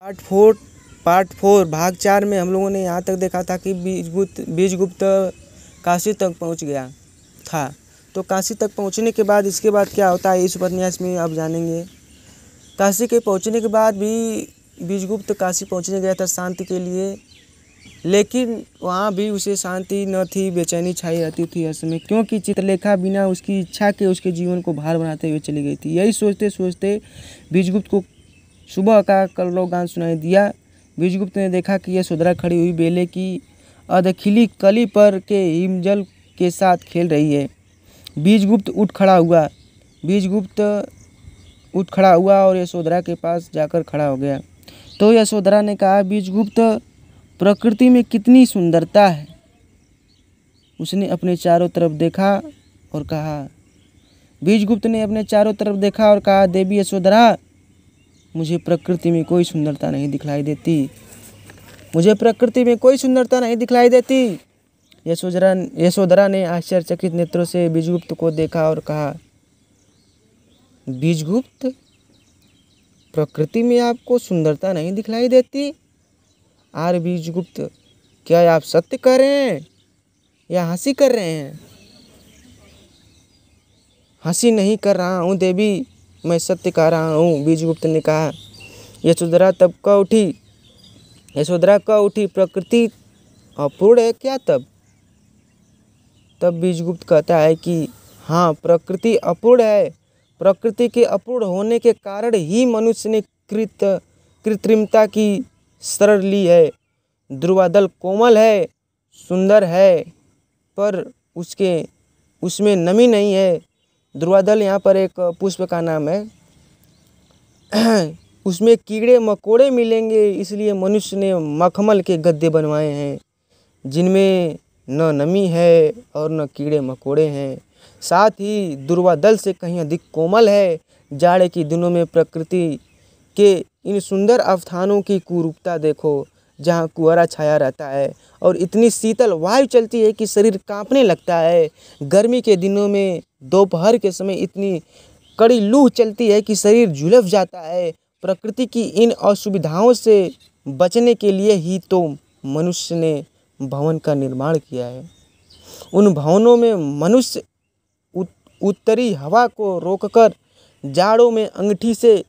Part 4 भाग 4 में हम लोगों ने यहाँ तक देखा था कि बीजगुप्त काशी तक पहुँच गया था। तो काशी तक पहुँचने के बाद इसके बाद क्या होता है इस उपन्यास में अब जानेंगे। काशी के पहुँचने के बाद भी बीजगुप्त काशी पहुँचने गया था शांति के लिए, लेकिन वहाँ भी उसे शांति न थी, बेचैनी छाई रहती थी हर समय, क्योंकि चित्रलेखा बिना उसकी इच्छा के उसके जीवन को भार बनाते हुए चली गई थी। यही सोचते सोचते बीजगुप्त को सुबह का कलरव गान सुनाई दिया। बीजगुप्त ने देखा कि यशोधरा खड़ी हुई बेले की अधखिली कली पर के हिमजल के साथ खेल रही है। बीजगुप्त उठ खड़ा हुआ और यशोधरा के पास जाकर खड़ा हो गया। तो यशोधरा ने कहा, बीजगुप्त, प्रकृति में कितनी सुंदरता है। उसने अपने चारों तरफ देखा और कहा, बीजगुप्त ने अपने चारों तरफ देखा और कहा, देवी यशोधरा, मुझे प्रकृति में कोई सुंदरता नहीं दिखलाई देती। यशोधरा ने आश्चर्यचकित नेत्रों से बीजगुप्त को देखा और कहा, बीजगुप्त, प्रकृति में आपको सुंदरता नहीं दिखलाई देती? आर बीजगुप्त, क्या आप सत्य कह रहे हैं या हंसी कर रहे हैं? हंसी नहीं कर रहा हूँ देवी, मैं सत्य कह रहा हूँ, बीजगुप्त ने कहा। यशोधरा कह उठी, प्रकृति अपूर्ण है क्या? तब बीजगुप्त कहता है कि हाँ, प्रकृति अपूर्ण है। प्रकृति के अपूर्ण होने के कारण ही मनुष्य ने कृत्रिमता की शरण ली है। ध्रुवादल कोमल है, सुंदर है, पर उसमें नमी नहीं है। ध्रुवादल यहाँ पर एक पुष्प का नाम है। उसमें कीड़े मकोड़े मिलेंगे, इसलिए मनुष्य ने मखमल के गद्दे बनवाए हैं, जिनमें न नमी है और न कीड़े मकोड़े हैं। साथ ही ध्रुवादल से कहीं अधिक कोमल है। जाड़े के दिनों में प्रकृति के इन सुंदर अवस्थानों की कुरूपता देखो, जहाँ कुहरा छाया रहता है और इतनी शीतल वायु चलती है कि शरीर कांपने लगता है। गर्मी के दिनों में दोपहर के समय इतनी कड़ी लू चलती है कि शरीर झुलस जाता है। प्रकृति की इन असुविधाओं से बचने के लिए ही तो मनुष्य ने भवन का निर्माण किया है। उन भवनों में मनुष्य उत्तरी हवा को रोककर जाड़ों में अंगीठी से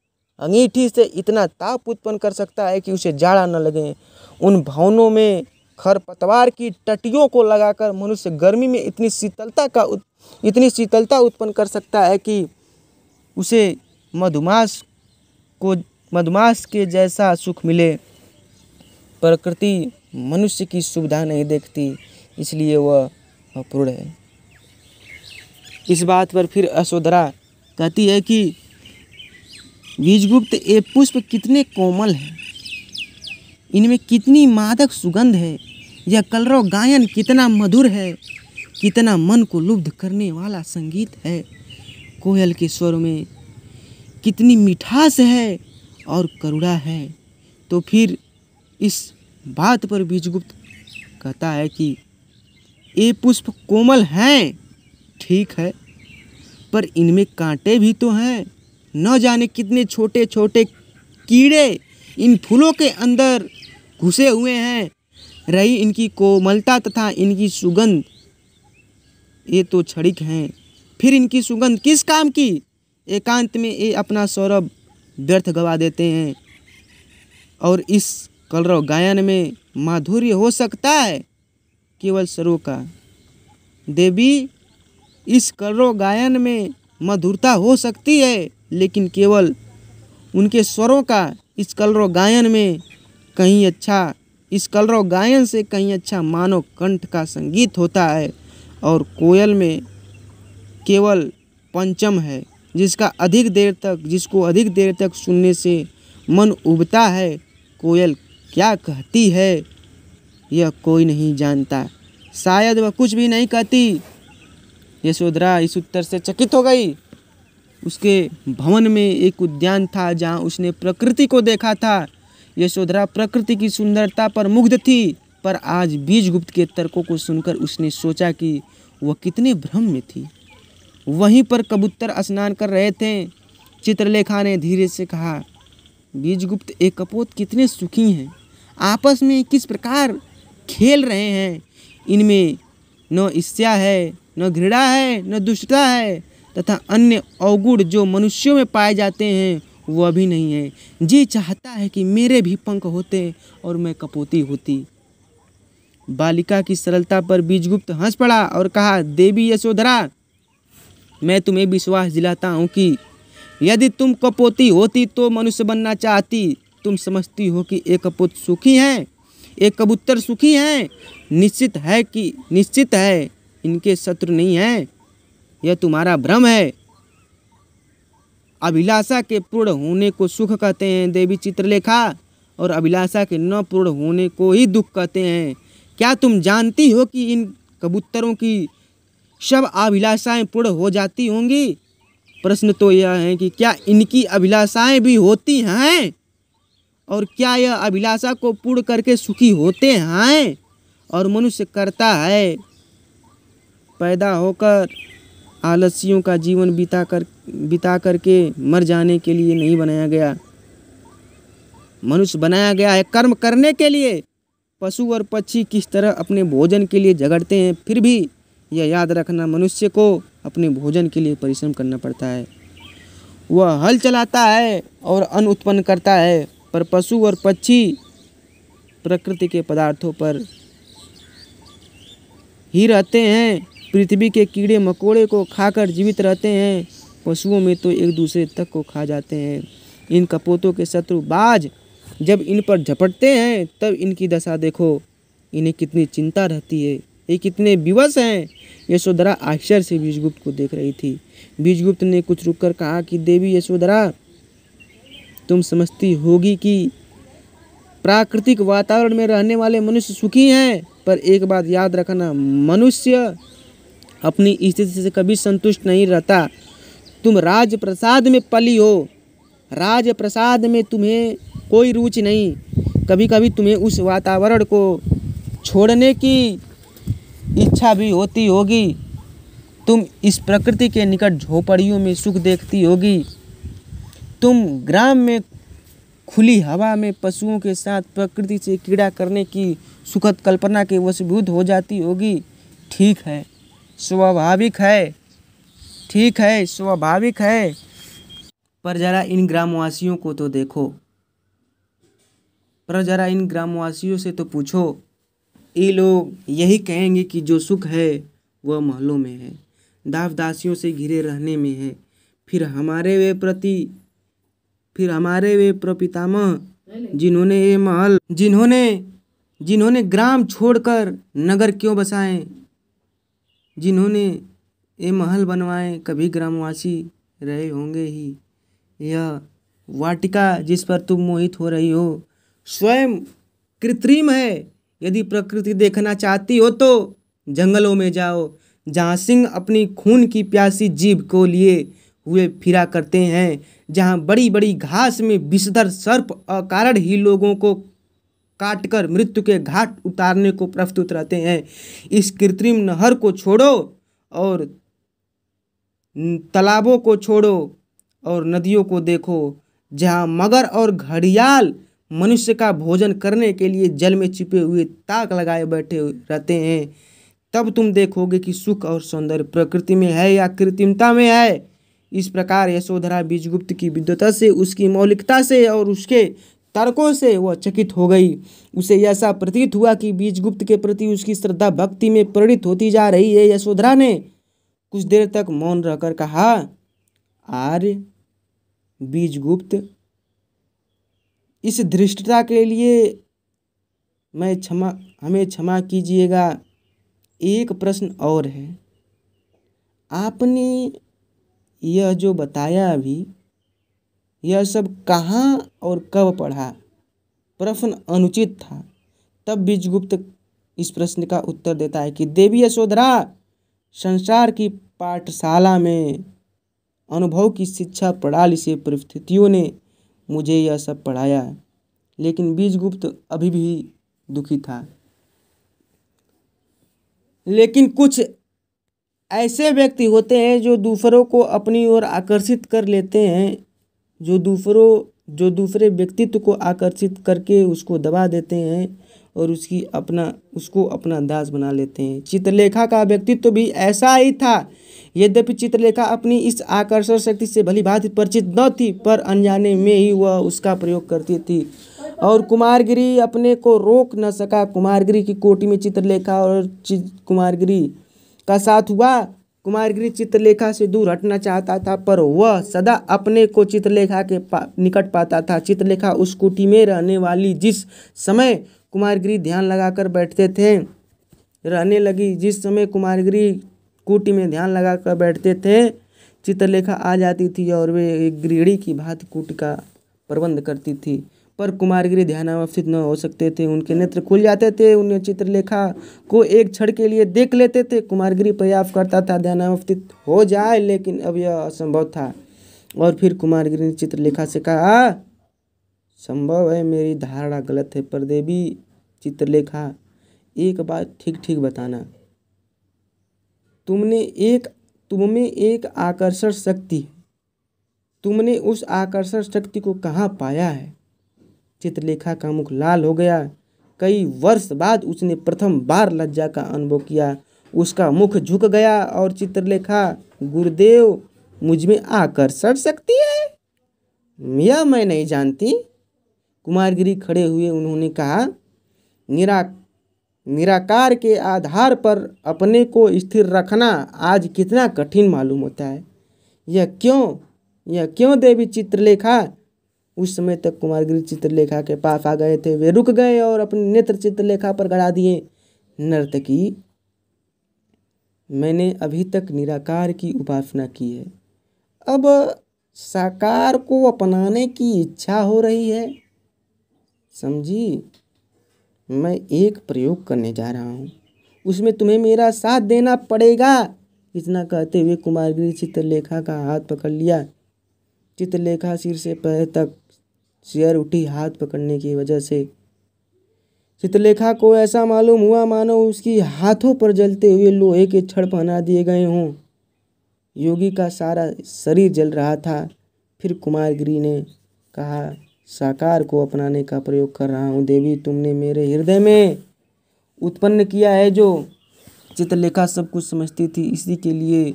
इतना ताप उत्पन्न कर सकता है कि उसे जाड़ा न लगे। उन भवनों में खरपतवार की टटियों को लगाकर मनुष्य गर्मी में इतनी शीतलता उत्पन्न कर सकता है कि उसे मधुमास के जैसा सुख मिले। प्रकृति मनुष्य की सुविधा नहीं देखती, इसलिए वह अपूर्ण है। इस बात पर फिर यशोधरा कहती है कि बीजगुप्त, ये पुष्प कितने कोमल हैं, इनमें कितनी मादक सुगंध है। यह कलरव गायन कितना मधुर है, कितना मन को लुब्ध करने वाला संगीत है। कोयल के स्वर में कितनी मिठास है और करुणा है। तो फिर इस बात पर बीजगुप्त कहता है कि ये पुष्प कोमल हैं, ठीक है, पर इनमें कांटे भी तो हैं। न जाने कितने छोटे छोटे कीड़े इन फूलों के अंदर घुसे हुए हैं। रही इनकी कोमलता तथा इनकी सुगंध, ये तो क्षणिक हैं। फिर इनकी सुगंध किस काम की? एकांत में ये अपना सौरभ व्यर्थ गवा देते हैं। और इस कलरव गायन में माधुर्य हो सकता है केवल स्वरों का। देवी, इस कलरव गायन में मधुरता हो सकती है, लेकिन केवल उनके स्वरों का। इस कलरव गायन से कहीं अच्छा मानव कंठ का संगीत होता है। और कोयल में केवल पंचम है, जिसको अधिक देर तक सुनने से मन उबता है। कोयल क्या कहती है यह कोई नहीं जानता, शायद वह कुछ भी नहीं कहती। यशोधरा इस उत्तर से चकित हो गई। उसके भवन में एक उद्यान था जहाँ उसने प्रकृति को देखा था। यशोधरा प्रकृति की सुंदरता पर मुग्ध थी, पर आज बीजगुप्त के तर्कों को सुनकर उसने सोचा कि वह कितने भ्रम में थी। वहीं पर कबूतर स्नान कर रहे थे। चित्रलेखा ने धीरे से कहा, बीजगुप्त एक कपोत कितने सुखी हैं, आपस में किस प्रकार खेल रहे हैं। इनमें न ईर्ष्या है, न घृणा है, न दुष्टता है, तथा अन्य अवगुण जो मनुष्यों में पाए जाते हैं वह भी नहीं है। जी चाहता है कि मेरे भी पंख होते और मैं कपोती होती। बालिका की सरलता पर बीजगुप्त हंस पड़ा और कहा, देवी यशोधरा, मैं तुम्हें विश्वास दिलाता हूँ कि यदि तुम कपोती होती तो मनुष्य बनना चाहती। तुम समझती हो कि एक कपोत सुखी हैं, एक कबूतर सुखी हैं। निश्चित है इनके शत्रु नहीं हैं। यह तुम्हारा भ्रम है। अभिलाषा के पूर्ण होने को सुख कहते हैं देवी चित्रलेखा, और अभिलाषा के न पूर्ण होने को ही दुख कहते हैं। क्या तुम जानती हो कि इन कबूतरों की सब अभिलाषाएं पूर्ण हो जाती होंगी? प्रश्न तो यह है कि क्या इनकी अभिलाषाएं भी होती हैं, और क्या यह अभिलाषा को पूर्ण करके सुखी होते हैं? और मनुष्य करता है, पैदा होकर आलस्यों का जीवन बिता करके मर जाने के लिए नहीं बनाया गया। मनुष्य बनाया गया है कर्म करने के लिए। पशु और पक्षी किस तरह अपने भोजन के लिए झगड़ते हैं, फिर भी यह याद रखना, मनुष्य को अपने भोजन के लिए परिश्रम करना पड़ता है। वह हल चलाता है और अन्न उत्पन्न करता है, पर पशु और पक्षी प्रकृति के पदार्थों पर ही रहते हैं। पृथ्वी के कीड़े मकोड़े को खाकर जीवित रहते हैं। पशुओं में तो एक दूसरे तक को खा जाते हैं। इन कपोतों के शत्रु बाज जब इन पर झपटते हैं तब इनकी दशा देखो। इन्हें कितनी चिंता रहती है, ये कितने विवश हैं। यशोधरा आश्चर्य से बीजगुप्त को देख रही थी। बीजगुप्त ने कुछ रुककर कहा कि देवी यशोधरा, तुम समझती होगी कि प्राकृतिक वातावरण में रहने वाले मनुष्य सुखी हैं, पर एक बात याद रखना, मनुष्य अपनी स्थिति से कभी संतुष्ट नहीं रहता। तुम राजप्रसाद में पली हो, राजप्रसाद में तुम्हें कोई रुचि नहीं। कभी कभी तुम्हें उस वातावरण को छोड़ने की इच्छा भी होती होगी। तुम इस प्रकृति के निकट झोपड़ियों में सुख देखती होगी। तुम ग्राम में खुली हवा में पशुओं के साथ प्रकृति से क्रीड़ा करने की सुखद कल्पना के वशीभूत हो जाती होगी। ठीक है, स्वाभाविक है, ठीक है, स्वाभाविक है, पर जरा इन ग्रामवासियों को तो देखो, पर जरा इन ग्रामवासियों से तो पूछो। ये लोग यही कहेंगे कि जो सुख है वह महलों में है, दास दासियों से घिरे रहने में है। फिर हमारे वे प्रपितामह जिन्होंने ग्राम छोड़कर नगर क्यों बसाए, जिन्होंने ये महल बनवाए, कभी ग्रामवासी रहे होंगे ही। यह वाटिका जिस पर तुम मोहित हो रही हो स्वयं कृत्रिम है। यदि प्रकृति देखना चाहती हो तो जंगलों में जाओ, जहाँ सिंह अपनी खून की प्यासी जीभ को लिए हुए फिरा करते हैं, जहाँ बड़ी बड़ी घास में विषधर सर्प अकारण ही लोगों को काटकर मृत्यु के घाट उतारने को प्रस्तुत रहते हैं। इस कृत्रिम नहर को छोड़ो और तालाबों को छोड़ो और नदियों को देखो, जहाँ मगर और घड़ियाल मनुष्य का भोजन करने के लिए जल में छिपे हुए ताक लगाए बैठे रहते हैं। तब तुम देखोगे कि सुख और सौंदर्य प्रकृति में है या कृत्रिमता में है। इस प्रकार यशोधरा बीजगुप्त की विद्वता से, उसकी मौलिकता से और उसके तर्कों से वह चकित हो गई। उसे ऐसा प्रतीत हुआ कि बीजगुप्त के प्रति उसकी श्रद्धा भक्ति में परिणित होती जा रही है। यशोधरा ने कुछ देर तक मौन रहकर कहा, आर्य बीजगुप्त, इस धृष्टता के लिए हमें क्षमा कीजिएगा। एक प्रश्न और है। आपने यह जो बताया अभी, यह सब कहाँ और कब पढ़ा? प्रश्न अनुचित था। तब बीजगुप्त इस प्रश्न का उत्तर देता है कि देवी यशोधरा, संसार की पाठशाला में अनुभव की शिक्षा प्रणाली से परिस्थितियों ने मुझे यह सब पढ़ाया। लेकिन बीजगुप्त अभी भी दुखी था। लेकिन कुछ ऐसे व्यक्ति होते हैं जो दूसरों को अपनी ओर आकर्षित कर लेते हैं, जो दूसरे व्यक्तित्व को आकर्षित करके उसको दबा देते हैं और उसको अपना दास बना लेते हैं। चित्रलेखा का व्यक्तित्व भी ऐसा ही था। यद्यपि चित्रलेखा अपनी इस आकर्षण शक्ति से भली भांति परिचित न थी, पर अनजाने में ही वह उसका प्रयोग करती थी और कुमारगिरी अपने को रोक न सका। कुमारगिरी की कोठी में चित्रलेखा और कुमारगिरी का साथ हुआ। कुमारगिरी चित्रलेखा से दूर हटना चाहता था, पर वह सदा अपने को चित्रलेखा के निकट पाता था। चित्रलेखा उस कुटी में रहने वाली जिस समय कुमारगिरी ध्यान लगाकर रहने लगी। जिस समय कुमारगिरी कुटी में ध्यान लगाकर बैठते थे, चित्रलेखा आ जाती थी और वे एक गृहिणी की भांति कुटी का प्रबंध करती थी। पर कुमारगिरी ध्यानावस्थित न हो सकते थे। उनके नेत्र खुल जाते थे। उन्हें चित्रलेखा को एक क्षण के लिए देख लेते थे। कुमारगिरी प्रयास करता था ध्यानावस्थित हो जाए, लेकिन अब यह असंभव था। और फिर कुमारगिरी ने चित्रलेखा से कहा, संभव है मेरी धारणा गलत है, पर देवी चित्रलेखा एक बात ठीक ठीक बताना, तुमने एक आकर्षण शक्ति है, तुमने उस आकर्षण शक्ति को कहाँ पाया है? चित्रलेखा का मुख लाल हो गया। कई वर्ष बाद उसने प्रथम बार लज्जा का अनुभव किया। उसका मुख झुक गया और चित्रलेखा, गुरुदेव, मुझ में आकर्षण शक्ति है? यह मैं नहीं जानती। कुमारगिरी खड़े हुए उन्होंने कहा, निराकार के आधार पर अपने को स्थिर रखना आज कितना कठिन मालूम होता है। यह क्यों देवी चित्रलेखा? उस समय तक कुमारगिरी चित्रलेखा के पास आ गए थे। वे रुक गए और अपने नेत्र चित्रलेखा पर गड़ा दिए। नर्तकी, मैंने अभी तक निराकार की उपासना की है, अब साकार को अपनाने की इच्छा हो रही है। समझी, मैं एक प्रयोग करने जा रहा हूँ, उसमें तुम्हें मेरा साथ देना पड़ेगा। इतना कहते हुए कुमारगिरी चित्रलेखा का हाथ पकड़ लिया। चित्रलेखा सिर से पैर तक सिर उठी। हाथ पकड़ने की वजह से चित्रलेखा को ऐसा मालूम हुआ मानो उसकी हाथों पर जलते हुए लोहे के छड़ पहना दिए गए हों। योगी का सारा शरीर जल रहा था। फिर कुमारगिरी ने कहा, साकार को अपनाने का प्रयोग कर रहा हूँ देवी, तुमने मेरे हृदय में उत्पन्न किया है जो। चित्रलेखा सब कुछ समझती थी, इसी के लिए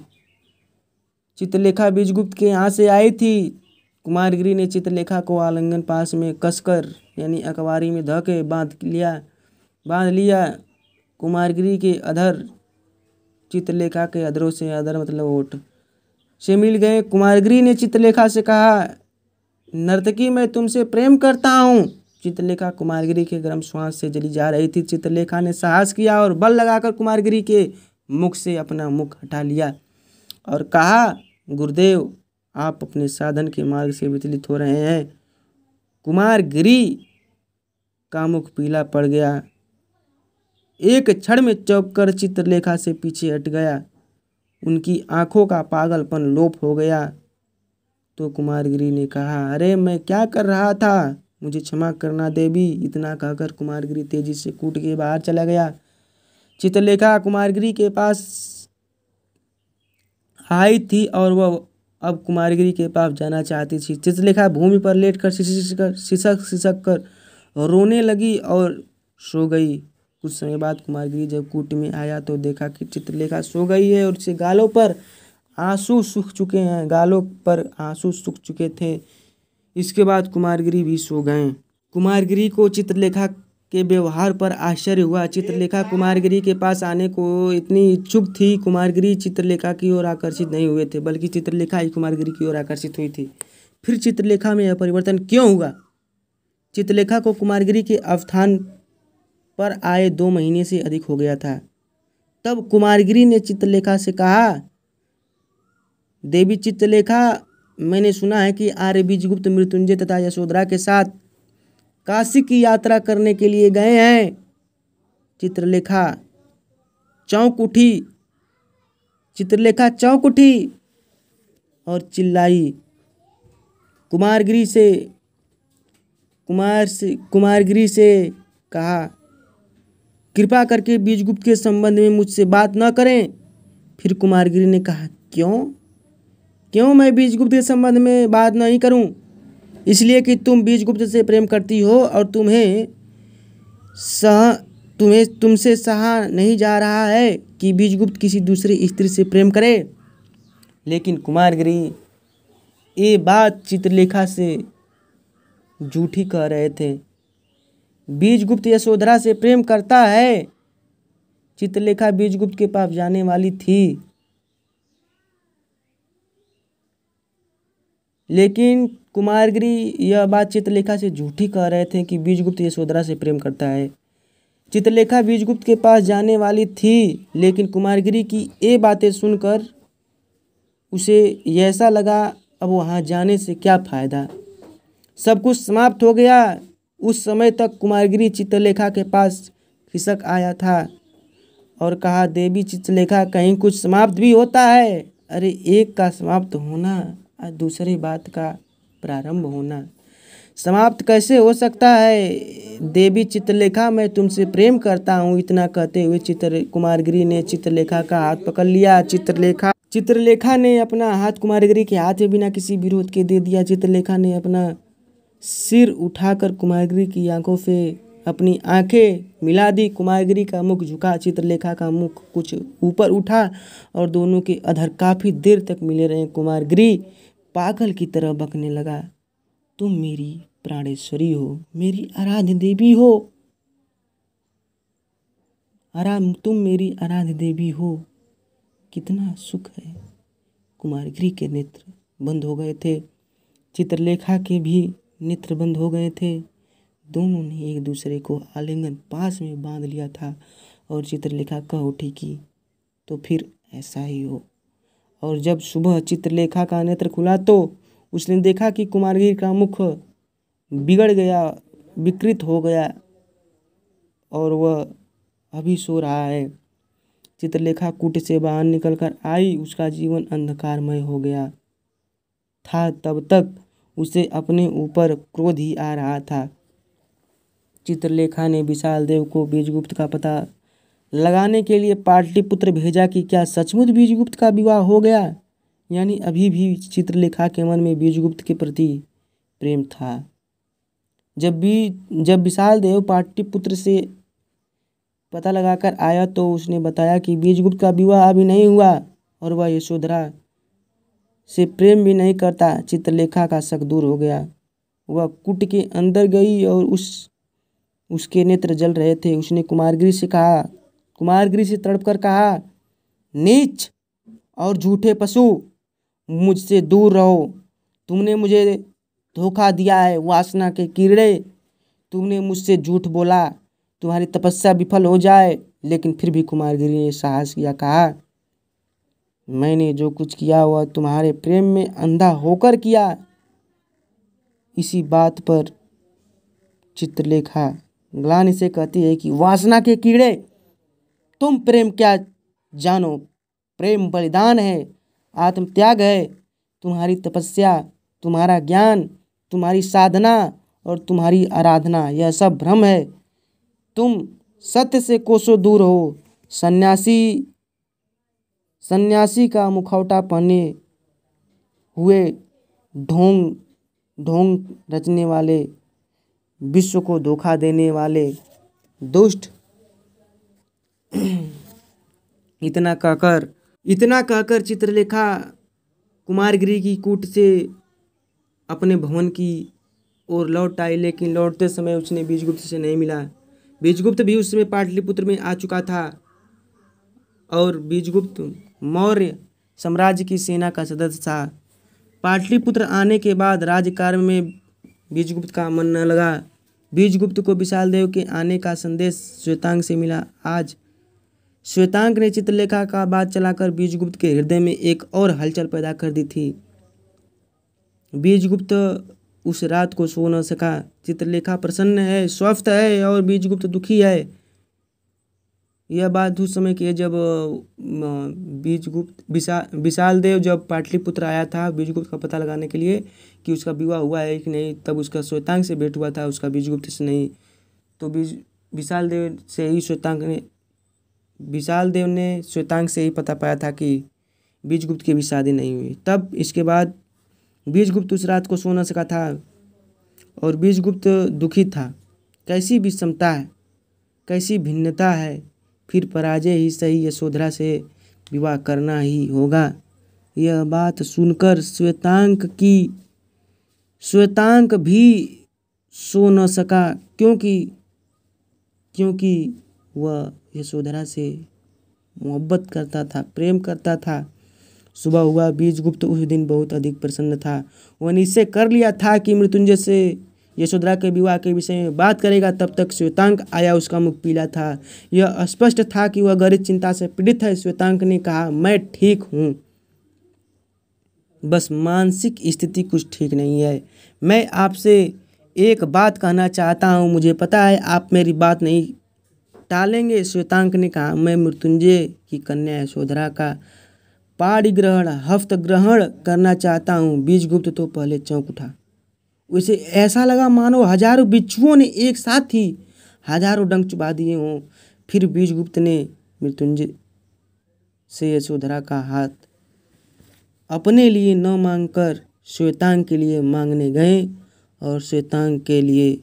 चित्रलेखा बीजगुप्त के यहाँ से आई थी। कुमारगिरी ने चित्रलेखा को आलिंगन पास में कसकर यानी अकबारी में धके बांध लिया। कुमारगिरी के अधर चित्रलेखा के अधरों से, अधर मतलब होठ से मिल गए। कुमारगिरी ने चित्रलेखा से कहा, नर्तकी, मैं तुमसे प्रेम करता हूँ। चित्रलेखा कुमारगिरी के गर्म श्वास से जली जा रही थी। चित्रलेखा ने साहस किया और बल लगाकर कुमारगिरी के मुख से अपना मुख हटा लिया और कहा, गुरुदेव, आप अपने साधन के मार्ग से विचलित हो रहे हैं। कुमारगिरी का मुख पीला पड़ गया। एक क्षण में चौंक कर चित्रलेखा से पीछे हट गया। उनकी आंखों का पागलपन लोप हो गया। तो कुमारगिरी ने कहा, अरे मैं क्या कर रहा था, मुझे क्षमा करना देवी। इतना कहकर कुमारगिरी तेजी से कूद के बाहर चला गया। चित्रलेखा कुमारगिरी के पास आई थी और वह अब कुमारगिरी के पास जाना चाहती थी। चित्रलेखा भूमि पर लेटकर सिसक कर रोने लगी और सो गई। कुछ समय बाद कुमारगिरी जब कुटी में आया तो देखा कि चित्रलेखा सो गई है और उसके गालों पर आंसू सूख चुके थे। इसके बाद कुमारगिरी भी सो गए। कुमारगिरी को चित्रलेखा के व्यवहार पर आश्चर्य हुआ। चित्रलेखा कुमारगिरी के पास आने को इतनी इच्छुक थी। कुमारगिरी चित्रलेखा की ओर आकर्षित नहीं हुए थे, बल्कि चित्रलेखा ही कुमारगिरी की ओर आकर्षित हुई थी। फिर चित्रलेखा में यह परिवर्तन क्यों हुआ? चित्रलेखा को कुमारगिरी के अवस्थान पर आए 2 महीने से अधिक हो गया था। तब कुमारगिरी ने चित्रलेखा से कहा, देवी चित्रलेखा, मैंने सुना है कि आर्य बीजगुप्त मृत्युंजय तथा यशोधरा के साथ काशी की यात्रा करने के लिए गए हैं। चित्रलेखा चौंक उठी और चिल्लाई। कुमारगिरी से कहा, कृपा करके बीजगुप्त के संबंध में मुझसे बात न करें। फिर कुमारगिरी ने कहा, क्यों मैं बीजगुप्त के संबंध में बात नहीं करूं? इसलिए कि तुम बीजगुप्त से प्रेम करती हो और तुमसे सहा नहीं जा रहा है कि बीजगुप्त किसी दूसरी स्त्री से प्रेम करे। लेकिन कुमारगिरी ये बात चित्रलेखा से झूठी कह रहे थे। बीजगुप्त यशोधरा से प्रेम करता है। चित्रलेखा बीजगुप्त के पास जाने वाली थी, लेकिन कुमारगिरी यह बात चित्रलेखा से झूठी कह रहे थे कि बीजगुप्त यशोधरा से प्रेम करता है। चित्रलेखा बीजगुप्त के पास जाने वाली थी, लेकिन कुमारगिरी की ये बातें सुनकर उसे ऐसा लगा अब वहाँ जाने से क्या फ़ायदा, सब कुछ समाप्त हो गया। उस समय तक कुमारगिरी चित्रलेखा के पास खिसक आया था और कहा, देवी चित्रलेखा, कहीं कुछ समाप्त भी होता है? अरे एक का समाप्त होना और दूसरी बात का प्रारंभ होना समाप्त कैसे हो सकता है? देवी चित्रलेखा, मैं तुमसे प्रेम करता हूँ। इतना कहते हुए कुमारगिरी ने चित्रलेखा का हाथ पकड़ लिया। चित्रलेखा ने अपना हाथ कुमारगिरी के हाथ में बिना किसी विरोध के दे दिया। चित्रलेखा ने अपना सिर उठाकर कुमारगिरी की आंखों से अपनी आंखें मिला दी। कुमारगिरी का मुख झुका, चित्रलेखा का मुख कुछ ऊपर उठा और दोनों के अधर काफ़ी देर तक मिले रहे। कुमारगिरी पागल की तरह बकने लगा, तुम मेरी प्राणेश्वरी हो, मेरी आराध्य देवी हो, तुम मेरी आराध्य देवी हो, कितना सुख है। कुमारगिरी के नेत्र बंद हो गए थे, चित्रलेखा के भी नेत्र बंद हो गए थे। दोनों ने एक दूसरे को आलिंगन पास में बांध लिया था और चित्रलेखा कह उठी कि तो फिर ऐसा ही हो। और जब सुबह चित्रलेखा का नेत्र खुला तो उसने देखा कि कुमारगिरी का मुख बिगड़ गया, विकृत हो गया और वह अभी सो रहा है। चित्रलेखा कूट से बाहर निकलकर आई, उसका जीवन अंधकारमय हो गया था। तब तक उसे अपने ऊपर क्रोध ही आ रहा था। चित्रलेखा ने विशाल देव को बीजगुप्त का पता लगाने के लिए पाटलिपुत्र भेजा कि क्या सचमुच बीजगुप्त का विवाह हो गया। यानी अभी भी चित्रलेखा के मन में बीजगुप्त के प्रति प्रेम था। जब विशाल देव पाटलिपुत्र से पता लगाकर आया तो उसने बताया कि बीजगुप्त का विवाह अभी नहीं हुआ और वह यशोधरा से प्रेम भी नहीं करता। चित्रलेखा का शक दूर हो गया। वह कुट के अंदर गई और उसके नेत्र जल रहे थे। उसने कुमारगिरी से तड़प कर कहा, नीच और झूठे पशु, मुझसे दूर रहो। तुमने मुझे धोखा दिया है, वासना के कीड़े, तुमने मुझसे झूठ बोला, तुम्हारी तपस्या विफल हो जाए। लेकिन फिर भी कुमारगिरी ने साहस किया, कहा, मैंने जो कुछ किया वह तुम्हारे प्रेम में अंधा होकर किया। इसी बात पर चित्रलेखा ग्लानि से कहती है कि वासना के कीड़े, तुम प्रेम क्या जानो? प्रेम बलिदान है, आत्मत्याग है। तुम्हारी तपस्या, तुम्हारा ज्ञान, तुम्हारी साधना और तुम्हारी आराधना, यह सब भ्रम है। तुम सत्य से कोसों दूर हो। सन्यासी का मुखौटा पहने हुए ढोंग रचने वाले, विश्व को धोखा देने वाले दुष्ट। इतना कहकर चित्रलेखा कुमारगिरी की कूट से अपने भवन की ओर लौट आई। लेकिन लौटते समय उसने बीजगुप्त से नहीं मिला। बीजगुप्त भी उस समय पाटलिपुत्र में आ चुका था और बीजगुप्त मौर्य साम्राज्य की सेना का सदस्य था। पाटलिपुत्र आने के बाद राज्यकार्य में बीजगुप्त का मन न लगा। बीजगुप्त को विशाल देव के आने का संदेश श्वेतांग से मिला। आज श्वेतांग ने चित्रलेखा का बात चलाकर बीजगुप्त के हृदय में एक और हलचल पैदा कर दी थी। बीजगुप्त उस रात को सो न सका। चित्रलेखा प्रसन्न है, स्वस्थ है और बीजगुप्त दुखी है। यह बात उस समय की है जब विशाल देव जब पाटलिपुत्र आया था बीजगुप्त का पता लगाने के लिए कि उसका विवाह हुआ है कि नहीं। तब उसका श्वेतांग से भेंट हुआ था, उसका बीजगुप्त से नहीं। तो विशाल देव ने श्वेतांग से ही पता पाया था कि बीजगुप्त की भी शादी नहीं हुई। तब इसके बाद बीजगुप्त उस रात को सो न सका था। और बीजगुप्त दुखी था। कैसी विषमता है, कैसी भिन्नता है, फिर पराजय ही सही, यशोधरा से विवाह करना ही होगा। यह बात सुनकर श्वेतांक भी सो न सका, क्योंकि वह यशोधरा से मोहब्बत करता था, प्रेम करता था। सुबह हुआ, बीजगुप्त उस दिन बहुत अधिक प्रसन्न था। वह निश्चय कर लिया था कि मृत्युंजय से यशोधरा के विवाह के विषय में बात करेगा। तब तक श्वेतांक आया, उसका मुख पीला था। यह स्पष्ट था कि वह गहरी चिंता से पीड़ित है। श्वेतांक ने कहा, मैं ठीक हूँ, बस मानसिक स्थिति कुछ ठीक नहीं है। मैं आपसे एक बात कहना चाहता हूँ, मुझे पता है आप मेरी बात नहीं टालेंगे। श्वेतांक ने कहा, मैं मृत्युंजय की कन्या यशोधरा का पाणिग्रहण हस्त ग्रहण करना चाहता हूँ। बीजगुप्त तो पहले चौंक उठा। उसे ऐसा लगा मानो हजारों बिच्छुओं ने एक साथ ही हजारों डंक चुभा दिए हों। फिर बीजगुप्त ने मृत्युंजय से यशोधरा का हाथ अपने लिए न मांगकर श्वेतांक के लिए मांगने गए और श्वेतांक के लिए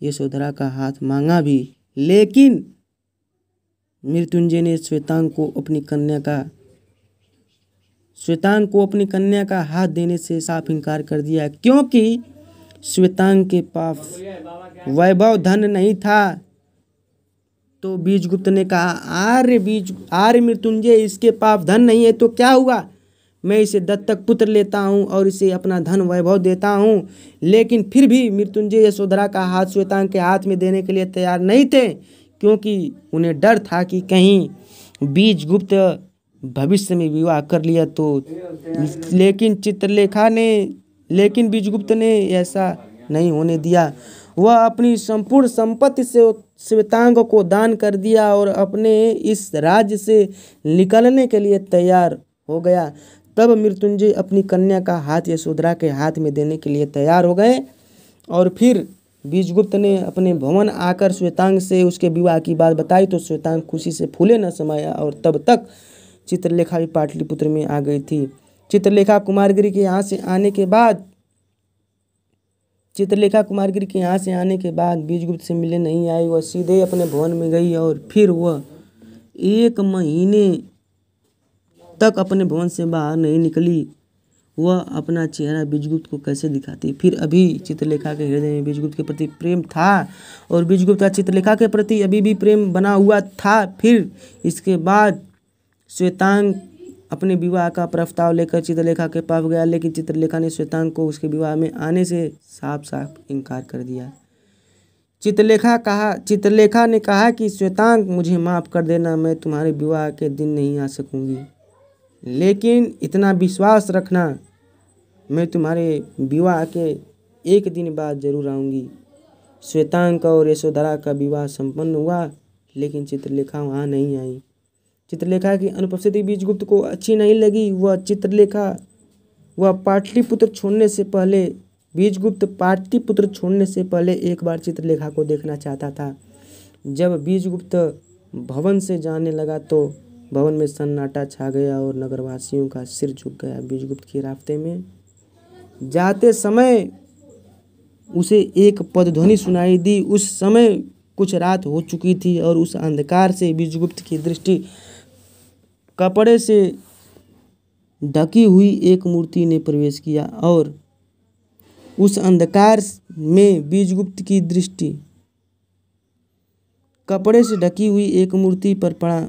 यशोधरा का हाथ मांगा भी। लेकिन मृत्युंजय ने श्वेतांक को अपनी कन्या का हाथ देने से साफ इनकार कर दिया, क्योंकि श्वेतांक के पास वैभव धन नहीं था। तो बीजगुप्त ने कहा, आर्य मृत्युंजय, इसके पास धन नहीं है तो क्या हुआ? मैं इसे दत्तक पुत्र लेता हूँ और इसे अपना धन वैभव देता हूँ। लेकिन फिर भी मृत्युंजय यशोधरा का हाथ श्वेतांक के हाथ में देने के लिए तैयार नहीं थे, क्योंकि उन्हें डर था कि कहीं बीजगुप्त भविष्य में विवाह कर लिया तो। लेकिन बीजगुप्त ने ऐसा नहीं होने दिया। वह अपनी संपूर्ण संपत्ति से श्वेतांक को दान कर दिया और अपने इस राज्य से निकलने के लिए तैयार हो गया। तब मृत्युंजय अपनी कन्या का हाथ यशोधरा के हाथ में देने के लिए तैयार हो गए और फिर बीजगुप्त ने अपने भवन आकर श्वेतांक से उसके विवाह की बात बताई तो श्वेतांक खुशी से फूले न समाया। और तब तक चित्रलेखा भी पाटलिपुत्र में आ गई थी। चित्रलेखा कुमारगिरी के यहाँ से आने के बाद बीजगुप्त से मिलने नहीं आई। वह सीधे अपने भवन में गई और फिर वह 1 महीने तक अपने भवन से बाहर नहीं निकली। वह अपना चेहरा बीजगुप्त को कैसे दिखाती? फिर अभी चित्रलेखा के हृदय में बीजगुप्त के प्रति प्रेम था और बीजगुप्त का चित्रलेखा के प्रति अभी भी प्रेम बना हुआ था। फिर इसके बाद श्वेतांक अपने विवाह का प्रस्ताव लेकर चित्रलेखा के पास गया, लेकिन चित्रलेखा ने श्वेतांक को उसके विवाह में आने से साफ इनकार कर दिया। चित्रलेखा ने कहा कि श्वेतांक, मुझे माफ़ कर देना, मैं तुम्हारे विवाह के दिन नहीं आ सकूंगी, लेकिन इतना विश्वास रखना, मैं तुम्हारे विवाह के 1 दिन बाद जरूर आऊँगी। श्वेतांक और यशोधरा का विवाह संपन्न हुआ, लेकिन चित्रलेखा वहाँ नहीं आई। चित्रलेखा की अनुपस्थिति बीजगुप्त को अच्छी नहीं लगी। बीजगुप्त पाटलिपुत्र छोड़ने से पहले एक बार चित्रलेखा को देखना चाहता था। जब बीजगुप्त भवन से जाने लगा तो भवन में सन्नाटा छा गया और नगरवासियों का सिर झुक गया। बीजगुप्त के रास्ते में जाते समय उसे एक पदध्वनि सुनाई दी। उस समय कुछ रात हो चुकी थी और उस अंधकार से बीजगुप्त की दृष्टि कपड़े से ढकी हुई एक मूर्ति ने प्रवेश किया और उस अंधकार में बीजगुप्त की दृष्टि कपड़े से ढकी हुई एक मूर्ति पर पड़ा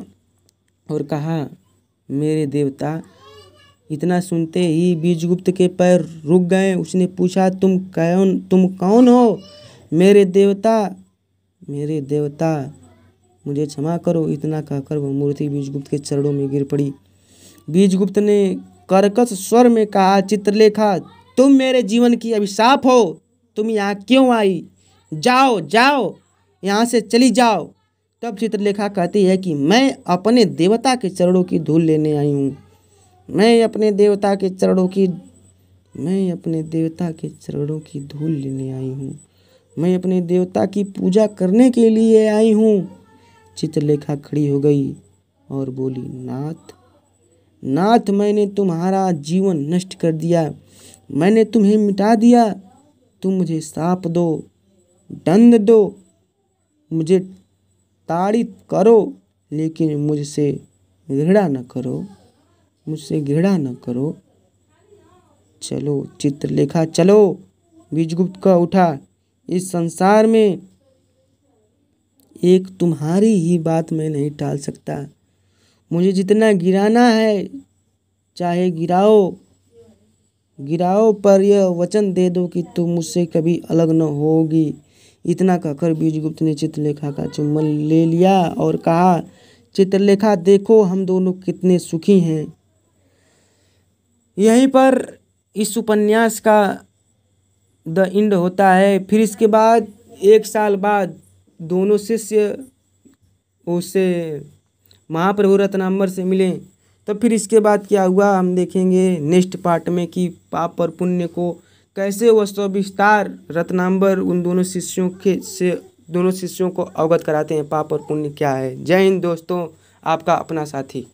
और कहा, मेरे देवता। इतना सुनते ही बीजगुप्त के पैर रुक गए। उसने पूछा, तुम कौन हो? मेरे देवता, मुझे क्षमा करो। इतना कहकर वह मूर्ति बीजगुप्त के चरणों में गिर पड़ी। बीजगुप्त ने कर्कश स्वर में कहा, चित्रलेखा, तुम मेरे जीवन की अभिशाप हो। तुम यहाँ क्यों आई? जाओ यहाँ से चली जाओ। तब चित्रलेखा कहती है कि मैं अपने देवता के चरणों की धूल लेने आई हूँ। मैं अपने देवता के चरणों की धूल लेने आई हूँ। मैं अपने देवता की पूजा करने के लिए आई हूँ। चित्रलेखा खड़ी हो गई और बोली, नाथ, मैंने तुम्हारा जीवन नष्ट कर दिया। मैंने तुम्हें मिटा दिया। तुम मुझे शाप दो, दंड दो, मुझे ताड़ित करो, लेकिन मुझसे घृणा न करो, मुझसे घृणा न करो। चलो चित्रलेखा चलो। विजयगुप्त का उठा। इस संसार में एक तुम्हारी ही बात मैं नहीं टाल सकता। मुझे जितना गिराना है चाहे गिराओ, गिराओ, पर यह वचन दे दो कि तुम मुझसे कभी अलग न होगी। इतना कहकर विजयगुप्त ने चित्रलेखा का चुम्बन ले लिया और कहा, चित्रलेखा देखो हम दोनों कितने सुखी हैं। यहीं पर इस उपन्यास का द एंड होता है। फिर इसके बाद 1 साल बाद दोनों शिष्य उससे महाप्रभु रत्नांबर से मिले। तो फिर इसके बाद क्या हुआ हम देखेंगे नेक्स्ट पार्ट में कि पाप और पुण्य को कैसे वह सविस्तार रत्नांबर उन दोनों शिष्यों को अवगत कराते हैं पाप और पुण्य क्या है। जय हिंद दोस्तों, आपका अपना साथी।